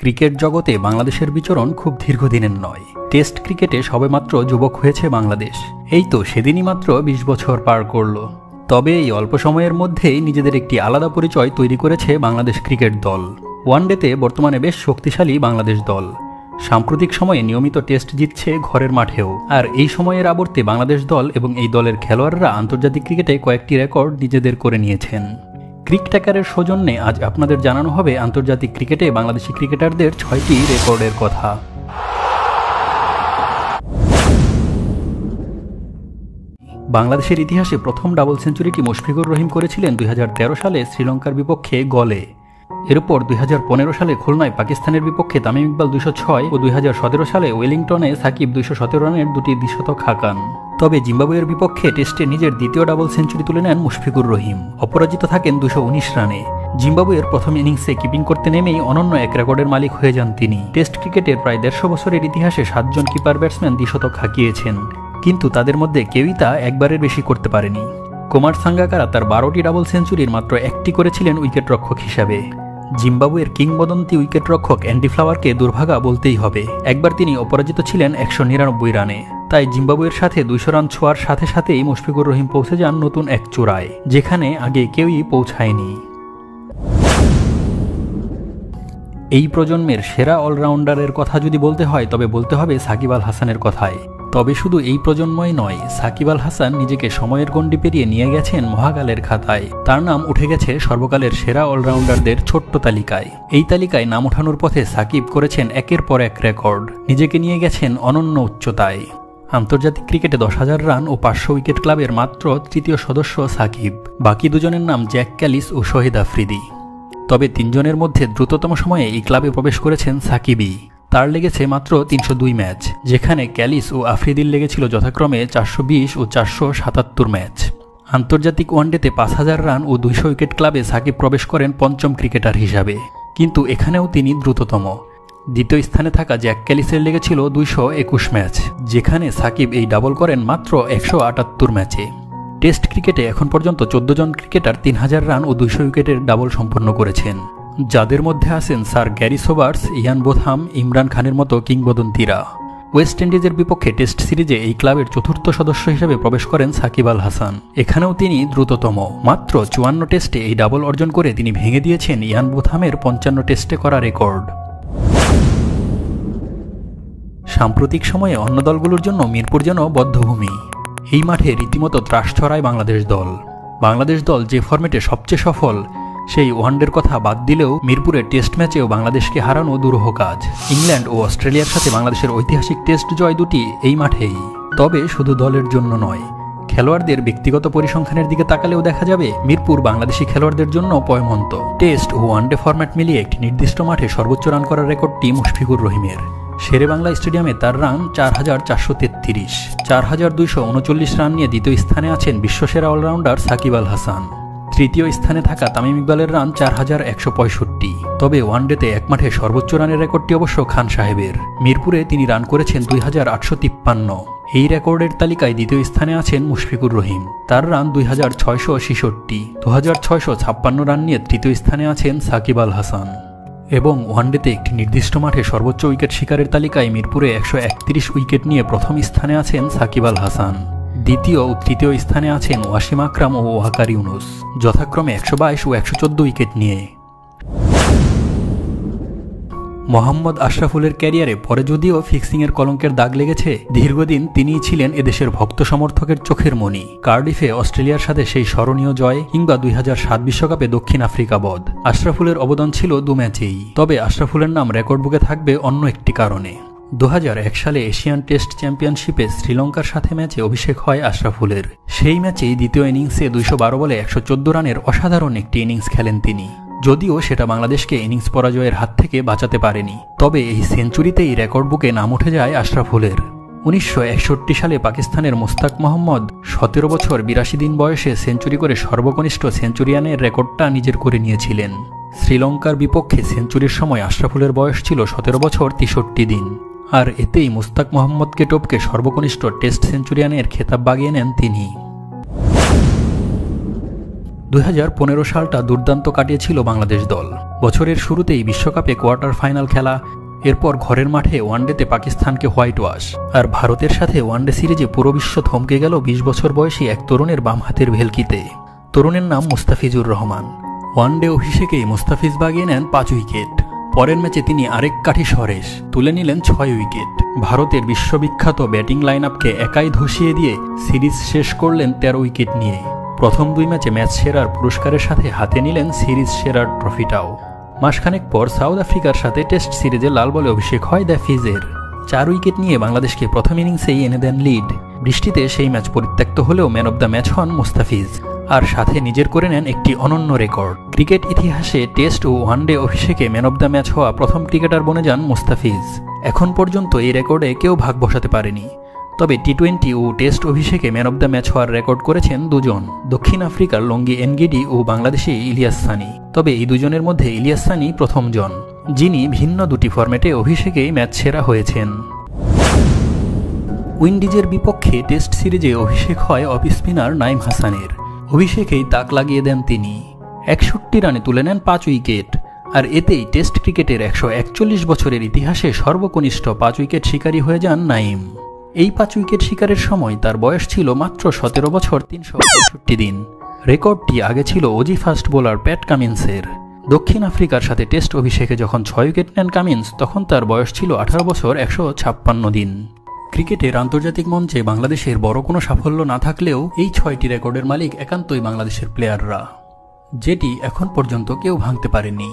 Cricket জগতে বাংলাদেশের বিচরণ খুব দীর্ঘদিনের নয়। টেস্ট ক্রিকেটে সবেমাত্র যুবক হয়েছে বাংলাদেশ। এই তো সেদিনই মাত্র ২০ বছর পার করল। তবে এই অল্প সময়ের মধ্যেই নিজেদের একটি আলাদা পরিচয় তৈরি করেছে বাংলাদেশ ক্রিকেট দল। ওয়ানডেতে বর্তমানে বেশ শক্তিশালী বাংলাদেশ দল। সাম্প্রতিক সময়ে নিয়মিত টেস্ট জিতছে ঘরের মাঠেও। আর এই সময়ের আবর্তে বাংলাদেশ দল এবং এই দলের খেলোয়াড়রা আন্তর্জাতিক ক্রিকেটে কয়েকটি রেকর্ড নিজেদের করে নিয়েছেন। ক্রিকট্যাকারের সৌজন্যে আজ আপনাদের জানানো হবে আন্তর্জাতিক ক্রিকেটে বাংলাদেশি ক্রিকেটারদের ৬টি রেকর্ডের কথা। বাংলাদেশের ইতিহাসে প্রথম ডাবল সেঞ্চুরিটি মুশফিকুর রহিম করেছিলেন ২০১৩ সালে শ্রীলঙ্কার বিপক্ষে গলে। এরপর ২০১৫ সালে খুলনায় পাকিস্তানের বিপক্ষে তামিম ইকবাল ২০৬ ও ২০১৭ সালে ওয়েলিংটনে সাকিব ২১৭ রানের দুটি দ্বিশতক হাঁকান। তবে জিম্বাবুয়ের বিপক্ষে টেস্টে নিজের দ্বিতীয় ডাবল সেঞ্চুরি তুলে নেন মুশফিকুর রহিম। অপরাজিত থাকেন ২১৯ রানে। জিম্বাবুয়ের প্রথম ইনিংসে কিপিং করতে নেমেই অনন্য এক রেকর্ডের মালিক হয়ে যান তিনি। টেস্ট ক্রিকেটের প্রায় ১৫০ বছরের ইতিহাসে ৭ জন কিপার ব্যাটসম্যান দ্বিশতক হাঁকিয়েছেন, কিন্তু তাদের মধ্যে কেউই তা একবারের বেশি করতে পারেনি। কুমার সাঙ্গাকারা তার ১২টি ডাবল সেঞ্চুরির মাত্র একটি করেছিলেন উইকেটরক্ষক হিসাবে। জিম্বাবুয়ের কিংবদন্তি উইকেটরক্ষক অ্যান্ডি ফ্লাওয়ারকে দুর্ভাগা বলতেই হবে। একবার তিনি অপরাজিত ছিলেন ১৯৯ রানে। তাই জিম্বাবুয়ের সাথে ২০০ রান ছোঁয়ার সাথে সাথেই মুশফিকুর রহিম পৌঁছে যান নতুন এক চূড়ায়, যেখানে আগে কেউই পৌঁছায়নি। এই প্রজন্মের সেরা অলরাউন্ডারের কথা যদি বলতে হয় তবে বলতে হবে সাকিব আল হাসানের কথাই। তবে শুধু এই প্রজন্মই নয়, সাকিব আল হাসান নিজেকে সময়ের গণ্ডি পেরিয়ে নিয়ে গেছেন মহাকালের খাতায়। তার নাম উঠে গেছে সর্বকালের সেরা অলরাউন্ডারদের ছোট্ট তালিকায়। এই তালিকায় নাম ওঠানোর পথে সাকিব করেছেন একের পর এক রেকর্ড, নিজেকে নিয়ে গেছেন অনন্য উচ্চতায়। আন্তর্জাতিক ক্রিকেটে ১০,০০০ রান ও ৫০০ উইকেট ক্লাবের মাত্র তৃতীয় সদস্য সাকিব। বাকি দুজনের নাম জ্যাক ক্যালিস ও শহীদ আফ্রিদি। তবে তিনজনের মধ্যে দ্রুততম সময়ে এই ক্লাবে প্রবেশ করেছেন সাকিবই। তার লেগেছে মাত্র ৩০২ ম্যাচ, যেখানে ক্যালিস ও আফ্রিদির লেগেছিল যথাক্রমে ৪২০ ও ৪৭৭ ম্যাচ। আন্তর্জাতিক ওয়ানডেতে ৫,০০০ রান ও ২০০ উইকেট ক্লাবে সাকিব প্রবেশ করেন পঞ্চম ক্রিকেটার হিসাবে, কিন্তু এখানেও তিনি দ্রুততম। দ্বিতীয় স্থানে থাকা জ্যাক ক্যালিসের লেগেছিল ২২১ ম্যাচ, যেখানে সাকিব এই ডাবল করেন মাত্র ১৭৮ ম্যাচে। টেস্ট ক্রিকেটে এখন পর্যন্ত ১৪ জন ক্রিকেটার ৩,০০০ রান ও ২০০ উইকেটের ডাবল সম্পন্ন করেছেন, যাদের মধ্যে আছেন sir Garry Sobers, Ian Botham, Imran খানের মতো কিংবদন্তিরা। ওয়েস্ট ইন্ডিজের বিপক্ষে টেস্ট সিরিজে এই ক্লাবের চতুর্থ সদস্য হিসেবে প্রবেশ করেন সাকিব আল হাসান। এখানেও তিনি দ্রুততম। মাত্র ৫৪ টেস্টে এই ডাবল অর্জন করে তিনি ভেঙে দিয়েছেন ইয়ান বোথামের ৫৫ টেস্টে করা রেকর্ড। সাম্প্রতিক সময়ে অন্য দলগুলোর জন্য মিরপুর যেন বদ্ধভূমি। এই মাঠে রীতিমতো ত্রাস ছড়ায় বাংলাদেশ দল। বাংলাদেশ দল যে ফরম্যাটে সবচেয়ে সফল, সেই ওয়ানডের কথা বাদ দিলেও মিরপুরের টেস্ট ম্যাচেও বাংলাদেশকে হারানো দুরূহ কাজ। ইংল্যান্ড ও অস্ট্রেলিয়ার সাথে বাংলাদেশের ঐতিহাসিক টেস্ট জয় দুটি এই মাঠেই। তবে শুধু দলের জন্য নয়, খেলোয়াড়দের ব্যক্তিগত পরিসংখ্যানের দিকে তাকালেও দেখা যাবে মিরপুর বাংলাদেশি খেলোয়াড়দের জন্য পয়মন্ত। টেস্ট ও ওয়ানডে ফরম্যাট মিলিয়ে একটি নির্দিষ্ট মাঠে সর্বোচ্চ রান করার রেকর্ডটি মুশফিকুর রহিমের। শেরেবাংলা স্টেডিয়ামে তার রান ৪,৪৩৩। ৪,২৩৯ রান নিয়ে দ্বিতীয় স্থানে আছেন বিশ্বসেরা অলরাউন্ডার সাকিব আল হাসান। তৃতীয় স্থানে থাকা তামিম ইকবালের রান ৪,১৬৫। তবে ওয়ানডেতে এক মাঠে সর্বোচ্চ রানের রেকর্ডটি অবশ্য খান সাহেবের। মিরপুরে তিনি রান করেছেন ২,৮৫৩। এই রেকর্ডের তালিকায় দ্বিতীয় স্থানে আছেন মুশফিকুর রহিম, তার রান ২,৬৬৬। ২,৬৫৬ রান নিয়ে তৃতীয় স্থানে আছেন সাকিব আল হাসান। এবং ওয়ানডেতে একটি নির্দিষ্ট মাঠে সর্বোচ্চ উইকেট শিকারের তালিকায় মিরপুরে ১৩১ উইকেট নিয়ে প্রথম স্থানে আছেন সাকিব আল হাসান। দ্বিতীয় ও তৃতীয় স্থানে আছেন ওয়াসিম আকরাম ও ওয়াকার ইউনুস, যথাক্রমে ১২২ ও ১১৪ উইকেট নিয়ে। মোহাম্মদ আশরাফুলের ক্যারিয়ারে পরে যদিও ফিক্সিংয়ের কলঙ্কের দাগ লেগেছে, দীর্ঘদিন তিনিই ছিলেন এদেশের ভক্ত সমর্থকের চোখের মণি। কার্ডিফে অস্ট্রেলিয়ার সাথে সেই স্মরণীয় জয় কিংবা ২০০৭ বিশ্বকাপে দক্ষিণ আফ্রিকা বধ, আশরাফুলের অবদান ছিল ২ ম্যাচেই। তবে আশরাফুলের নাম রেকর্ড বুকে থাকবে অন্য একটি কারণে। ২০০১ সালে এশিয়ান টেস্ট চ্যাম্পিয়নশিপে শ্রীলঙ্কার সাথে ম্যাচে অভিষেক হয় আশরাফুলের। সেই ম্যাচেই দ্বিতীয় ইনিংসে ২১২ বলে ১১৪ রানের অসাধারণ একটি ইনিংস খেলেন তিনি। যদিও সেটা বাংলাদেশকে ইনিংস পরাজয়ের হাত থেকে বাঁচাতে পারেনি, তবে এই সেঞ্চুরিতেই রেকর্ড বুকে নাম উঠে যায় আশরাফুলের। ১৯৬১ সালে পাকিস্তানের মুস্তাক মোহাম্মদ ১৭ বছর ৮২ দিন বয়সে সেঞ্চুরি করে সর্বকনিষ্ঠ সেঞ্চুরিয়ানের রেকর্ডটা নিজের করে নিয়েছিলেন। শ্রীলঙ্কার বিপক্ষে সেঞ্চুরির সময় আশরাফুলের বয়স ছিল ১৭ বছর ৬৩ দিন। আর এতেই মুস্তাক মোহাম্মদকে টপকে সর্বকনিষ্ঠ টেস্ট সেঞ্চুরিয়ানের খেতাব বাগিয়ে নেন তিনি। 2015 সালটা দুর্দান্ত কাটিয়েছিল বাংলাদেশ দল। বছরের শুরুতেই বিশ্বকাপে কোয়ার্টার ফাইনাল খেলা, এরপর ঘরের মাঠে ওয়ানডেতে পাকিস্তানকে হোয়াইট ওয়াশ, আর ভারতের সাথে ওয়ানডে সিরিজে পুরো বিশ্ব থমকে গেল 20 বছর বয়সী এক তরুণের বাম হাতের ভেলকিতে। তরুণের নাম মুস্তাফিজুর রহমান। ওয়ানডে অভিষেকেই মুস্তাফিজ বাগিয়ে নেন 5 উইকেট। পরের ম্যাচে তিনি আরেক কাঠি সরেশ তুলে নিলেন 6 উইকেট। ভারতের বিশ্ববিখ্যাত ব্যাটিং লাইন আপকে একাই ধসিয়ে দিয়ে সিরিজ শেষ করলেন 13 উইকেট নিয়ে। প্রথম 2 ম্যাচে ম্যাচ সেরার পুরস্কারের সাথে হাতে নিলেন সিরিজ সেরার ট্রফিটাও। মাসখানেক পর সাউথ আফ্রিকার সাথে টেস্ট সিরিজে লাল বলে অভিষেক হয় দ্য ফিজের। 4 উইকেট নিয়ে বাংলাদেশকে প্রথম ইনিংসেই এনে দেন লিড। বৃষ্টিতে সেই ম্যাচ পরিত্যক্ত হলেও ম্যান অব দ্য ম্যাচ হন মুস্তাফিজ, আর সাথে নিজের করে নেন একটি অনন্য রেকর্ড। ক্রিকেট ইতিহাসে টেস্ট ও ওয়ানডে অভিষেকে ম্যান অব দ্য ম্যাচ হওয়া প্রথম ক্রিকেটার বনে যান মুস্তাফিজ। এখন পর্যন্ত এই রেকর্ডে কেউ ভাগ বসাতে পারেনি। তবে টি20 ও টেস্ট অভিষেকে ম্যান অব দ্য ম্যাচ হওয়ার রেকর্ড করেছেন 2 জন, দক্ষিণ আফ্রিকার লঙ্গি এনগিডি ও বাংলাদেশি ইলিয়াস সানি। তবে এই 2 জনের মধ্যে ইলিয়াস সানি প্রথম জন, যিনি ভিন্ন 2টি ফরম্যাটে অভিষেকেই ম্যাচ সেরা হয়েছেন। উইন্ডিজের বিপক্ষে টেস্ট সিরিজে অভিষেক হয় অফ স্পিনার নাইম হাসানের। অভিষেকেই তাক লাগিয়ে দেন তিনি। 61 রানে তুলে নেন 5 উইকেট, আর এতেই টেস্ট ক্রিকেটের 141 বছরের ইতিহাসে সর্বকনিষ্ঠ 5 উইকেট শিকারী হয়ে যান নাইম। এই 5 উইকেট শিকারের সময় তার বয়স ছিল মাত্র 17 বছর 365 দিন। রেকর্ডটি আগে ছিল অজি ফাস্ট বোলার প্যাট কামিন্সের। দক্ষিণ আফ্রিকার সাথে টেস্ট অভিষেকে যখন 6 উইকেট নেন কামিন্স, তখন তার বয়স ছিল 18 বছর 156 দিন। ক্রিকেটের আন্তর্জাতিক মঞ্চে বাংলাদেশের বড় কোনো সাফল্য না থাকলেও এই 6টি রেকর্ডের মালিক একান্তই বাংলাদেশের প্লেয়াররা, যেটি এখন পর্যন্ত কেউ ভাঙতে পারেনি।